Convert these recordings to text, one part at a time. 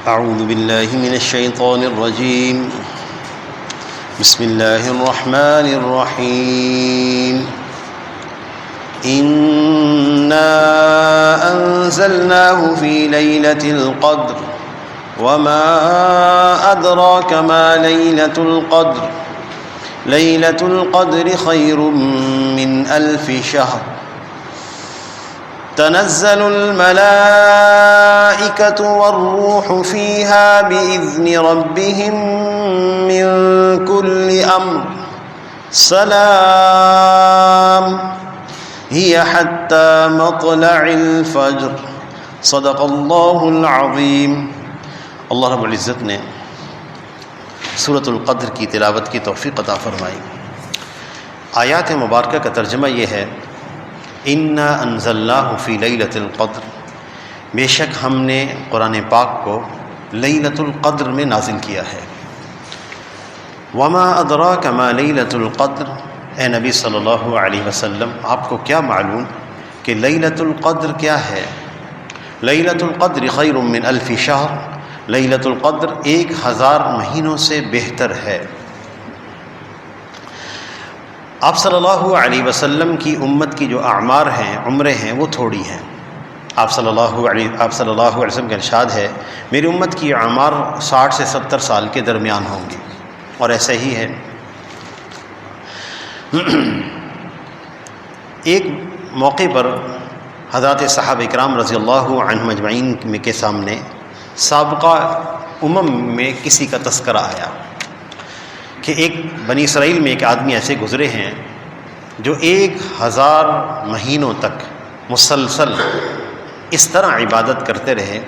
أعوذ بالله من الشيطان الرجيم. بسم الله الرحمن الرحيم. إنا أنزلناه في ليلة القدر وما أدراك ما ليلة القدر ليلة القدر خير من 1000 شهر تنزل الملائكة والروح فيها بإذن ربهم من كل أمر سلام هي حتى مطلع الفجر صدق اللہ العظیم. اللہ رب العزت نے سورۃ القدر کی تلاوت کی توفیق عطا فرمائی. آیات مبارکہ کا ترجمہ یہ ہے: انا انزلناہ فی لیلۃ القدر، بے شک ہم نے قرآن پاک کو لیلۃ القدر میں نازل کیا ہے. وما ادراک ما لیلۃ القدر، اے نبی صلی اللہ علیہ وسلم آپ کو کیا معلوم کہ لیلۃ القدر کیا ہے؟ لیلۃ القدر خیر من 1000 شہر، لیلۃ القدر 1000 مہینوں سے بہتر ہے. آپ صلی اللہ علیہ وسلم کی امت کی جو اعمار ہیں، عمریں ہیں، وہ تھوڑی ہیں. آپ صلی اللہ علیہ وسلم کا ارشاد ہے میری امت کی اعمار 60 سے 70 سال کے درمیان ہوں گی، اور ایسا ہی ہے. ایک موقع پر حضرات صحابہ اکرام رضی اللہ عنہم اجمعین کے سامنے سابقہ امم میں کسی کا تذکرہ آیا کہ ایک بنی اسرائیل میں ایک آدمی ایسے گزرے ہیں جو 1000 مہینوں تک مسلسل اس طرح عبادت کرتے رہے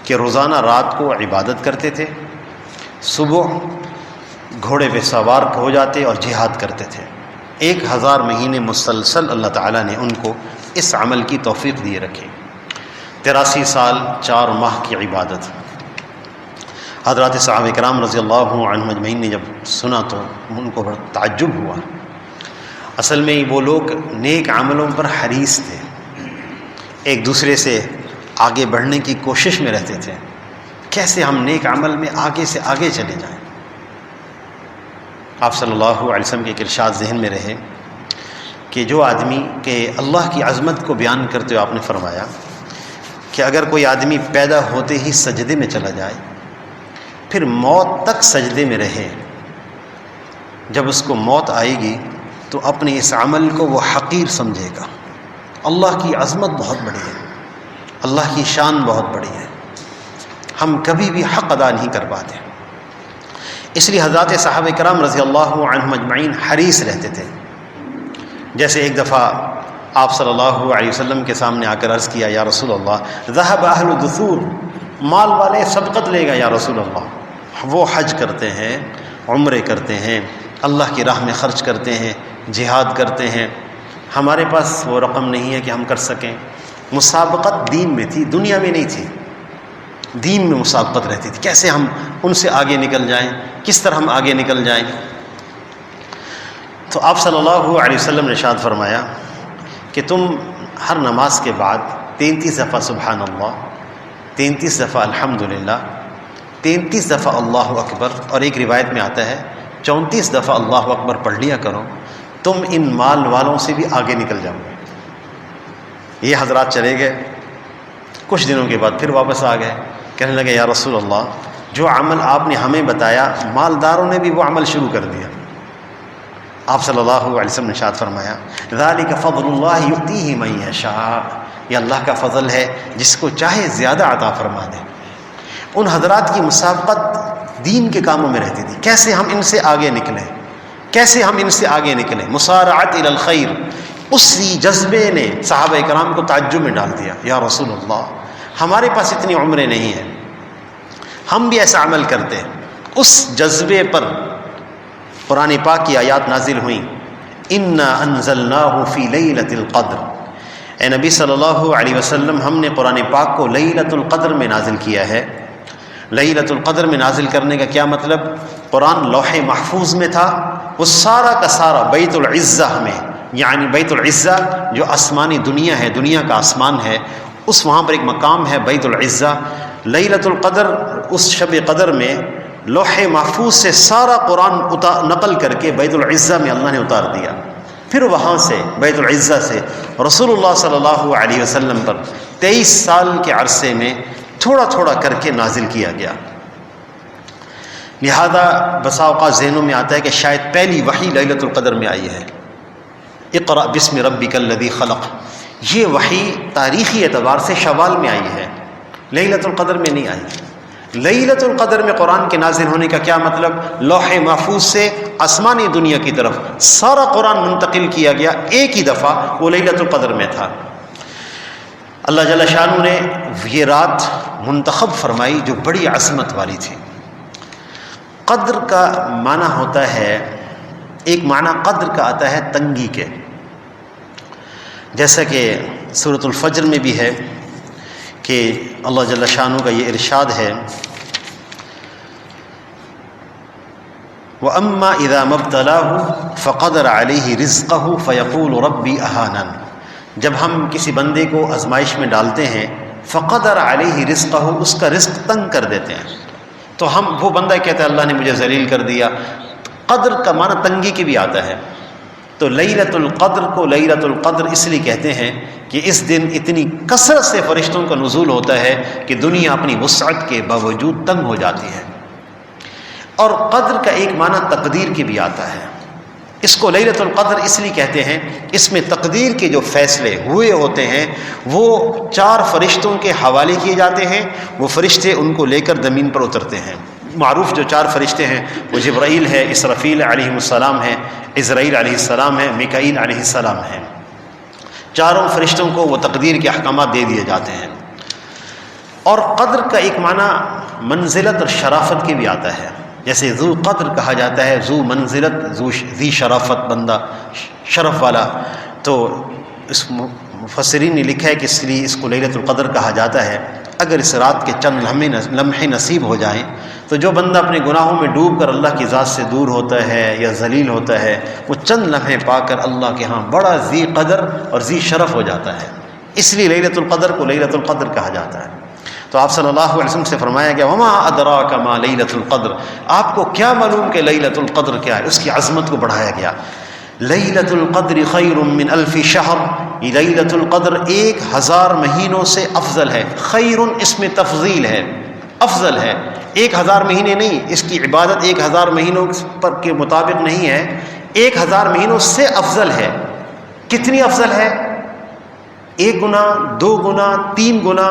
کہ روزانہ رات کو عبادت کرتے تھے، صبح گھوڑے پہ سوار ہو جاتے اور جہاد کرتے تھے. 1000 مہینے مسلسل اللہ تعالیٰ نے ان کو اس عمل کی توفیق دیے رکھے. 83 سال 4 ماہ کی عبادت. حضرات صحابہ کرام رضی اللہ عنہم اجمعین نے جب سنا تو ان کو بڑا تعجب ہوا. اصل میں وہ لوگ نیک عملوں پر حریص تھے، ایک دوسرے سے آگے بڑھنے کی کوشش میں رہتے تھے، کیسے ہم نیک عمل میں آگے سے آگے چلے جائیں. آپ صلی اللہ علیہ وسلم کے ایک ارشاد ذہن میں رہے کہ جو آدمی کہ اللہ کی عظمت کو بیان کرتے ہوئے آپ نے فرمایا کہ اگر کوئی آدمی پیدا ہوتے ہی سجدے میں چلا جائے، پھر موت تک سجدے میں رہے، جب اس کو موت آئے گی تو اپنے اس عمل کو وہ حقیر سمجھے گا. اللہ کی عظمت بہت بڑی ہے، اللہ کی شان بہت بڑی ہے، ہم کبھی بھی حق ادا نہیں کر پاتے. اس لیے حضرات صحابہ کرام رضی اللہ عنہم اجمعین حریص رہتے تھے. جیسے ایک دفعہ آپ صلی اللہ علیہ وسلم کے سامنے آ کر عرض کیا: یا رسول اللہ، ذہب اہل الدثور، مال والے سبقت لے گا یا رسول اللہ. وہ حج کرتے ہیں، عمرے کرتے ہیں، اللہ کی راہ میں خرچ کرتے ہیں، جہاد کرتے ہیں، ہمارے پاس وہ رقم نہیں ہے کہ ہم کر سکیں. مسابقت دین میں تھی، دنیا میں نہیں تھی. دین میں مسابقت رہتی تھی، کیسے ہم ان سے آگے نکل جائیں، کس طرح ہم آگے نکل جائیں. تو آپ صلی اللہ علیہ وسلم نے ارشاد فرمایا کہ تم ہر نماز کے بعد 33 دفعہ سبحان اللہ، 33 دفعہ الحمدللہ، 33 دفعہ اللہ اکبر، اور ایک روایت میں آتا ہے 34 دفعہ اللہ اکبر پڑھ لیا کرو، تم ان مال والوں سے بھی آگے نکل جاؤ گے. یہ حضرات چلے گئے، کچھ دنوں کے بعد پھر واپس آ گئے، کہنے لگے: یا رسول اللہ، جو عمل آپ نے ہمیں بتایا مالداروں نے بھی وہ عمل شروع کر دیا. آپ صلی اللہ علیہ وسلم نے ارشاد فرمایا: ذالک فضل اللہ یؤتیہ من یشاء، یہ اللہ کا فضل ہے، جس کو چاہے زیادہ عطا فرما دے. ان حضرات کی مسابقت دین کے کاموں میں رہتی تھی، کیسے ہم ان سے آگے نکلیں، کیسے ہم ان سے آگے نکلیں. مسارعت الی الخیر، اسی جذبے نے صحابہ کرام کو تعجب میں ڈال دیا. یا رسول اللہ، ہمارے پاس اتنی عمریں نہیں ہیں، ہم بھی ایسا عمل کرتے ہیں. اس جذبے پر قرآن پاک کی آیات نازل ہوئیں: انا انزلناہ فی لیلۃ القدر. اے نبی صلی اللہ علیہ وسلم، ہم نے قرآن پاک کو لیلۃ القدر میں نازل کیا ہے. لیلۃ القدر میں نازل کرنے کا کیا مطلب؟ قرآن لوح محفوظ میں تھا، وہ سارا کا سارا بیت العزہ میں، یعنی بیت العزہ جو آسمانی دنیا ہے، دنیا کا آسمان ہے، اس وہاں پر ایک مقام ہے بیت العزہ، لیلۃ القدر، اس شب قدر میں لوح محفوظ سے سارا قرآن نقل کر کے بیت العزہ میں اللہ نے اتار دیا، پھر وہاں سے بیت العزہ سے رسول اللہ صلی اللہ علیہ وسلم پر 23 سال کے عرصے میں تھوڑا تھوڑا کر کے نازل کیا گیا۔ لہذا بسا اوقات ذہنوں میں آتا ہے کہ شاید پہلی وحی لیلۃ القدر میں آئی ہے، اقرأ بسم ربک الذی خلق، یہ وحی تاریخی اعتبار سے شوال میں آئی ہے، لیلۃ القدر میں نہیں آئی۔ لیلۃ القدر میں قرآن کے نازل ہونے کا کیا مطلب؟ لوح محفوظ سے آسمانی دنیا کی طرف سارا قرآن منتقل کیا گیا ایک ہی دفعہ، وہ لیلۃ القدر میں تھا۔ اللہ جل شانہ نے یہ رات منتخب فرمائی جو بڑی عظمت والی تھی۔ قدر کا معنی ہوتا ہے، ایک معنی قدر کا آتا ہے تنگی کے، جیسا کہ سورۃ الفجر میں بھی ہے کہ اللہ جل شانہ کا یہ ارشاد ہے، وَأَمَّا إِذَا مَبْتَلَاهُ فَقَدَرَ عَلَيْهِ رِزْقَهُ فَيَقُولُ رَبِّي أَهَانَنِ، جب ہم کسی بندے کو آزمائش میں ڈالتے ہیں، فَقَدَرَ عَلَيْهِ رِزْقَهُ، اس کا رزق تنگ کر دیتے ہیں، تو ہم وہ بندہ کہتا ہے اللہ نے مجھے ذلیل کر دیا۔ قدر کا معنی تنگی کی بھی آتا ہے، تو لیلۃ القدر کو لیلۃ القدر اس لیے کہتے ہیں کہ اس دن اتنی کثرت سے فرشتوں کا نزول ہوتا ہے کہ دنیا اپنی وسعت کے باوجود تنگ ہو جاتی ہے۔ اور قدر کا ایک معنی تقدیر کی بھی آتا ہے، اس کو لیلۃ القدر اس لیے کہتے ہیں، اس میں تقدیر کے جو فیصلے ہوئے ہوتے ہیں وہ 4 فرشتوں کے حوالے کیے جاتے ہیں، وہ فرشتے ان کو لے کر زمین پر اترتے ہیں۔ معروف جو 4 فرشتے ہیں وہ جبرائیل ہے، اسرافیل علیہ السلام ہے، عزرائیل علیہ السلام ہے، میکائیل علیہ السلام ہے۔ چاروں فرشتوں کو وہ تقدیر کے احکامات دے دیے جاتے ہیں۔ اور قدر کا ایک معنی منزلت اور شرافت کی بھی آتا ہے، جیسے ذو قدر کہا جاتا ہے، ذو منزلت، ذی شرافت، بندہ شرف والا۔ تو اس مفسرین نے لکھا ہے کہ اس لیے اس کو لیلۃ القدر کہا جاتا ہے۔ اگر اس رات کے چند لمحے نصیب ہو جائیں تو جو بندہ اپنے گناہوں میں ڈوب کر اللہ کی ذات سے دور ہوتا ہے یا ذلیل ہوتا ہے، وہ چند لمحے پا کر اللہ کے ہاں بڑا ذی قدر اور ذی شرف ہو جاتا ہے، اس لیے لیلۃ القدر کو لیلۃ القدر کہا جاتا ہے۔ تو آپ صلی اللہ علیہ وسلم سے فرمایا گیا وما ادراک ما لیلۃ القدر، آپ کو کیا معلوم کہ لیلۃ القدر کیا ہے، اس کی عظمت کو بڑھایا گیا۔ لیلۃ القدر خیر من الف شہر، یہ لیلۃ القدر 1000 مہینوں سے افضل ہے۔ خیر اس میں تفضیل ہے، افضل ہے، 1000 مہینے نہیں، اس کی عبادت 1000 مہینوں پر کے مطابق نہیں ہے، 1000 مہینوں سے افضل ہے۔ کتنی افضل ہے؟ 1 گنا، 2 گنا، 3 گنا؟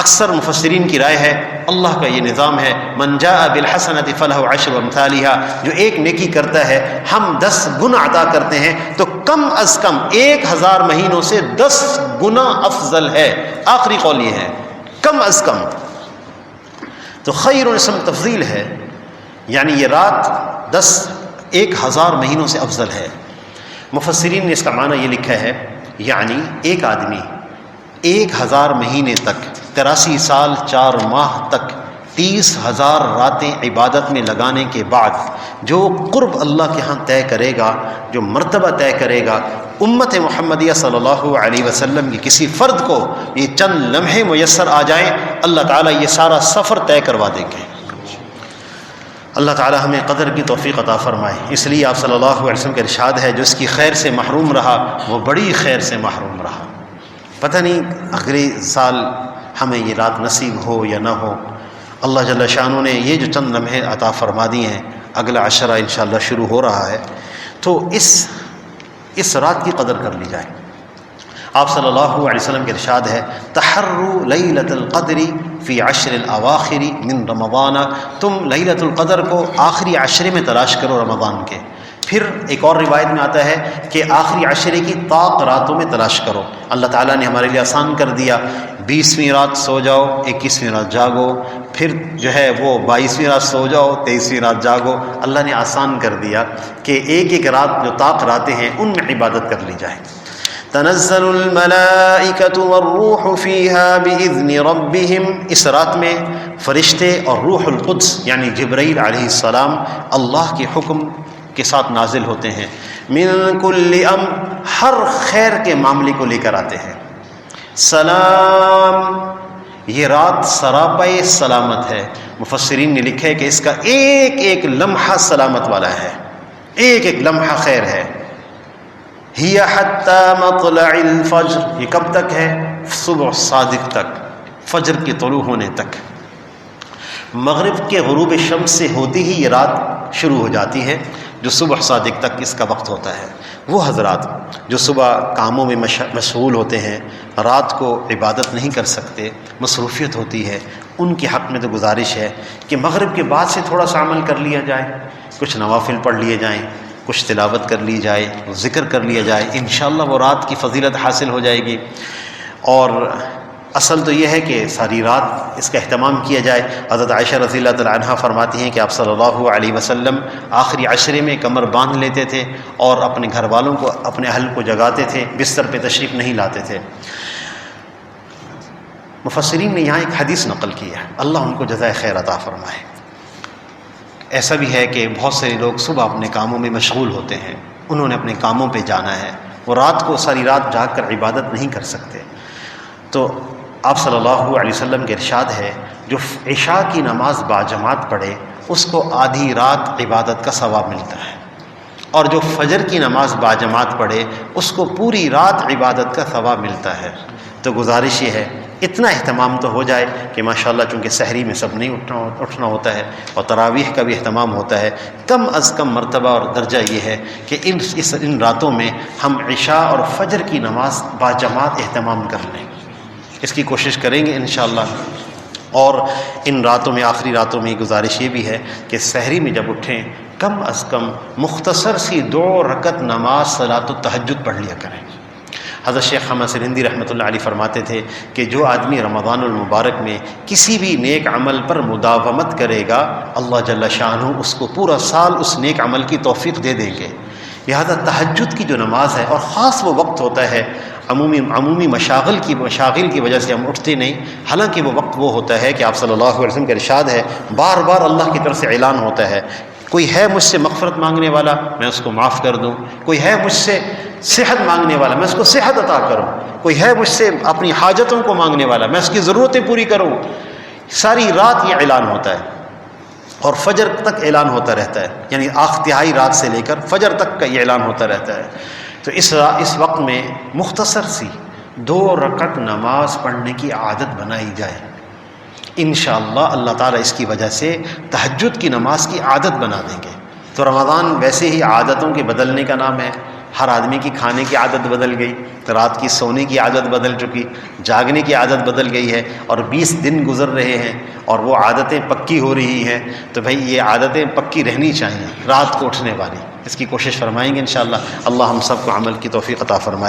اکثر مفسرین کی رائے ہے اللہ کا یہ نظام ہے، من جاء بالحسنۃ فلہ عشر امثالها، جو ایک نیکی کرتا ہے ہم 10 گنا عطا کرتے ہیں، تو کم از کم 1000 مہینوں سے 10 گنا افضل ہے۔ آخری قول یہ ہے کم از کم۔ تو خیر اسم تفضیل ہے، یعنی یہ رات 1000 مہینوں سے افضل ہے۔ مفسرین نے اس کا معنی یہ لکھا ہے، یعنی ایک آدمی 1000 مہینے تک 83 سال 4 ماہ تک 30,000 راتیں عبادت میں لگانے کے بعد جو قرب اللہ کے ہاں طے کرے گا، جو مرتبہ طے کرے گا، امت محمدیہ صلی اللہ علیہ وسلم کی کسی فرد کو یہ چند لمحے میسر آ جائیں، اللہ تعالیٰ یہ سارا سفر طے کروا دیں گے۔ اللہ تعالیٰ ہمیں قدر کی توفیق عطا فرمائے۔ اس لیے آپ صلی اللہ علیہ وسلم کا ارشاد ہے، جو اس کی خیر سے محروم رہا وہ بڑی خیر سے محروم رہا۔ پتہ نہیں اگلے سال ہمیں یہ رات نصیب ہو یا نہ ہو۔ اللہ جل شانہ نے یہ جو چند لمحے عطا فرما دیے ہیں، اگلا عشرہ انشاءاللہ شروع ہو رہا ہے، تو اس رات کی قدر کر لی جائے۔ آپ صلی اللہ علیہ وسلم کے ارشاد ہے، تحروا لیلۃ القدر فی عشر الاواخر من رمضان، تم لیلۃ القدر کو آخری عشرے میں تلاش کرو رمضان کے۔ پھر ایک اور روایت میں آتا ہے کہ آخری عشرے کی طاق راتوں میں تلاش کرو۔ اللہ تعالیٰ نے ہمارے لیے آسان کر دیا، 20ویں رات سو جاؤ، 21ویں رات جاگو، پھر جو ہے وہ 22ویں رات سو جاؤ، 23ویں رات جاگو۔ اللہ نے آسان کر دیا کہ ایک ایک رات جو طاق راتیں ہیں ان میں عبادت کر لی جائے۔ تنزل الملائکۃ والروح فیہا بإذن ربہم، اس رات میں فرشتے اور روح القدس یعنی جبرائیل علیہ السلام اللہ کے حکم کے ساتھ نازل ہوتے ہیں۔ من کل امر، ہر خیر کے معاملے کو لے کر آتے ہیں۔ سلام، یہ رات سراپے سلامت ہے. مفسرین نے لکھا ہے کہ اس کا ایک ایک لمحہ سلامت والا ہے، ایک ایک لمحہ خیر ہے. ہی حتی مطلع الفجر، یہ کب تک ہے؟ صبح صادق تک، فجر کے طلوع ہونے تک. مغرب کے غروب شمس سے ہوتی ہی یہ رات شروع ہو جاتی ہے، جو صبح صادق تک اس کا وقت ہوتا ہے. وہ حضرات جو صبح کاموں میں مشغول ہوتے ہیں، رات کو عبادت نہیں کر سکتے، مصروفیت ہوتی ہے، ان کے حق میں تو گزارش ہے کہ مغرب کے بعد سے تھوڑا سا عمل کر لیا جائے، کچھ نوافل پڑھ لیے جائیں، کچھ تلاوت کر لی جائے، ذکر کر لیا جائے. انشاءاللہ وہ رات کی فضیلت حاصل ہو جائے گی. اور اصل تو یہ ہے کہ ساری رات اس کا اہتمام کیا جائے. حضرت عائشہ رضی اللہ تعالی عنہا فرماتی ہیں کہ آپ صلی اللہ علیہ وسلم آخری عشرے میں کمر باندھ لیتے تھے اور اپنے گھر والوں کو، اپنے اہل کو جگاتے تھے، بستر پہ تشریف نہیں لاتے تھے. مفسرین نے یہاں ایک حدیث نقل کی ہے، اللہ ان کو جزائے خیر عطا فرمائے. ایسا بھی ہے کہ بہت سے لوگ صبح اپنے کاموں میں مشغول ہوتے ہیں، انہوں نے اپنے کاموں پہ جانا ہے، وہ رات کو ساری رات جاگ کر عبادت نہیں کر سکتے. تو آپ صلی اللہ علیہ وسلم کے ارشاد ہے، جو عشاء کی نماز باجماعت پڑھے اس کو آدھی رات عبادت کا ثواب ملتا ہے، اور جو فجر کی نماز باجماعت پڑھے اس کو پوری رات عبادت کا ثواب ملتا ہے. تو گزارش یہ ہے اتنا اہتمام تو ہو جائے کہ ماشاءاللہ، چونکہ سحری میں سب نہیں اٹھنا ہوتا ہے اور تراویح کا بھی اہتمام ہوتا ہے، کم از کم مرتبہ اور درجہ یہ ہے کہ ان راتوں میں ہم عشاء اور فجر کی نماز باجماعت اہتمام کر لیں. اس کی کوشش کریں گے انشاءاللہ. اور ان راتوں میں، آخری راتوں میں گزارش یہ بھی ہے کہ سحری میں جب اٹھیں کم از کم مختصر سی 2 رکعت نماز صلاۃ التہجد پڑھ لیا کریں. حضرت شیخ حمد سرہندی رحمۃ اللہ علیہ فرماتے تھے کہ جو آدمی رمضان المبارک میں کسی بھی نیک عمل پر مداومت کرے گا، اللہ جل شانہ اس کو پورا سال اس نیک عمل کی توفیق دے دیں گے. لہذا تہجد کی جو نماز ہے، اور خاص وہ وقت ہوتا ہے، عمومی مشاغل کی وجہ سے ہم اٹھتے نہیں، حالانکہ وہ وقت وہ ہوتا ہے کہ آپ صلی اللہ علیہ وسلم کا ارشاد ہے، بار بار اللہ کی طرف سے اعلان ہوتا ہے، کوئی ہے مجھ سے مغفرت مانگنے والا میں اس کو معاف کر دوں، کوئی ہے مجھ سے صحت مانگنے والا میں اس کو صحت عطا کروں، کوئی ہے مجھ سے اپنی حاجتوں کو مانگنے والا میں اس کی ضرورتیں پوری کروں. ساری رات یہ اعلان ہوتا ہے اور فجر تک اعلان ہوتا رہتا ہے، یعنی تہائی رات سے لے کر فجر تک کا یہ اعلان ہوتا رہتا ہے. تو اس وقت میں مختصر سی 2 رکعت نماز پڑھنے کی عادت بنائی جائے. انشاءاللہ اللہ تعالیٰ اس کی وجہ سے تہجد کی نماز کی عادت بنا دیں گے. تو رمضان ویسے ہی عادتوں کے بدلنے کا نام ہے. ہر آدمی کی کھانے کی عادت بدل گئی، تو رات کی سونے کی عادت بدل چکی، جاگنے کی عادت بدل گئی ہے، اور 20 دن گزر رہے ہیں اور وہ عادتیں پکی ہو رہی ہیں. تو بھائی یہ عادتیں پکی رہنی چاہیے، رات کو اٹھنے والی. اس کی کوشش فرمائیں گے انشاءاللہ. اللہ ہم سب کو عمل کی توفیق عطا فرمائے.